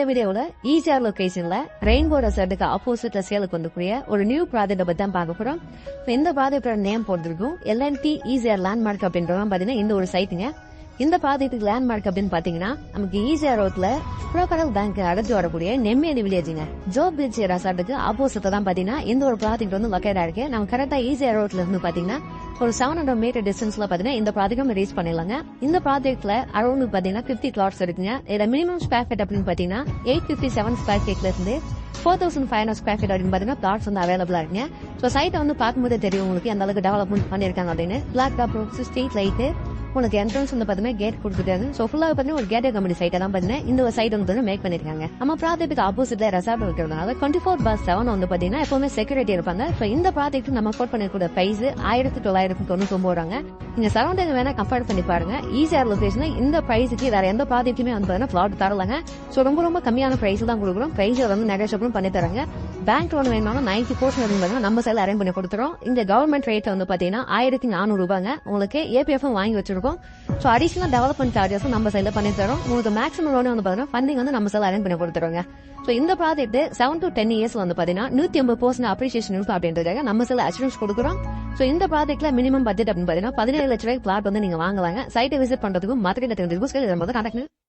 இந்த வீடியோல ECR லொகேஷன்ல rainbow ரெசார்ட்டுக்கு ஆப்போசிட்ல சேலுக்கு வந்துக்கூடிய ஒரு நியூ ப்ராஜெக்ட் பத்தி தான் பார்க்க போறோம். இந்த ப்ராஜெக்டோட நேம் போட்டிருக்கும் எல்என்டி ஈசிஆர் லேண்ட்மார்க் அப்படின்றதான் பாத்தீங்கன்னா இந்த ஒரு சைட்டுங்க. இந்த ப்ராஜெக்ட்டுக்கு லேண்ட்மார்க் அப்படின்னு பாத்தீங்கன்னா நமக்கு ஈசிஆர் ரோட்ல புரோக்கரல் பேங்க் அடுத்து வரக்கூடிய நெம்மேலி வில்லேஜுங்க. ஜோ பீச் ரெசார்ட்டுக்கு ஆப்போசிட்ல தான் பாத்தீங்கன்னா இந்த ஒரு ப்ராஜெக்ட் வந்து லொக்கேட் ஆயிருக்கு. நம்ம கரெக்டா ஈசிஆர் ரோட்ல இருந்து பாத்தீங்கன்னா ஒரு 700 மீட்டர் டிஸ்டன்ஸ்ல பாத்தீங்கன்னா இந்த ப்ராஜெக்ட் ரீச் பண்ணிடலாங்க. இந்த ப்ராஜெக்ட்ல அரௌண்ட் பாத்தீங்கன்னா 50 பிளாட்ஸ் இருக்குங்க. இதுல மினிமம் ஸ்கொயர் ஃபீட் அப்படின்னு பாத்தீங்கன்னா 857 ஸ்கொயர் ஃபீட்ல இருந்து 4500 ஸ்கொயர் ஃபீட் அப்படின்னு பாத்தீங்கன்னா பிளாட்ஸ் வந்து அவைலபிளா இருக்குங்க. சோ சைட்டை வந்து பார்க்கும்போதே தெரியும் உங்களுக்கு எந்த அளவுக்கு டெவலப்மெண்ட் பண்ணிருக்காங்க அப்படின்னு. Black top roads, street light, உங்களுக்கு என்ட்ரன்ஸ் வந்து பாத்தீங்கன்னா கேட் கொடுத்துருக்காங்க. சோ ஃபுல்லா பாத்தீங்கன்னா ஒரு கேட்டட் கம்பெனி சைட்டை தான் பாத்தீங்கன்னா இந்த சைட் வந்து மேக் பண்ணிருக்காங்க. நம்ம ப்ராஜெக்ட்டுக்கு ஆப்போசிட்ல ரெசார்ட் இருக்கிறதுனால 24/7 வந்து பாத்தீங்கன்னா எப்பவுமே செக்யூரிட்டி இருப்பாங்க. சோ இந்த ப்ராஜெக்ட் நம்ம கோட் பண்ணிருக்கிற பிரைஸ் 1999. நீங்க சரௌண்டிங் வேணா கம்பேர் பண்ணி பாருங்க. ஈசிஆர் லொகேஷன்ல இந்த பிரைஸுக்கு வேற எந்த ப்ராஜெக்ட்டுமே வந்து பாத்தீங்கன்னா பிளாட் தரலாங்க. சோ ரொம்ப கம்மியான பிரைஸ் தான் கொடுக்குறோம். பிரைஸ் வந்து நெகோஷியபிள் பண்ணி தராங்க. பேங்க் லோன் வேணும்னா 90% நம்ம சைடுல அரேஞ்ச் பண்ணி கொடுத்துறோம். இந்த கவர்மெண்ட் ரேட் வந்து பாத்தீங்கன்னா 1400 ரூபாங்க. உங்களுக்கு ஏபிஎஃப் வாங்கி வச்சிருக்கோம். சோ அடிஷனல் டெவலப்மெண்ட் சார்ஜஸ் நம்ம சைடுல பண்ணி தரோம். உங்களுக்கு மேக்ஸிமம் லோன் வந்து பாத்தீங்கன்னா ஃபண்டிங் வந்து நம்ம சைடுல அரேஞ்ச் பண்ணி கொடுத்துறோங்க. சோ இந்த ப்ராஜெக்ட் 7 to 10 இயர்ஸ் வந்து பாத்தீங்கன்னா 150% அப்ரிசியேஷன் இருக்கும் அப்படின்றதுக்காக நம்ம சைடுல அஷூரன்ஸ் கொடுக்குறோம். சோ இந்த ப்ராஜெக்ட்ல மினிமம் பட்ஜெட் அப்படின்னு பாத்தீங்கன்னா 17 லட்சம் ரூபாய் பிளாட் வந்து நீங்க வாங்கலாங்க. சைட்டை விசிட் பண்றதுக்கும் மார்க்கெட்ல தெரிஞ்சிருக்கும். கான்டாக்ட்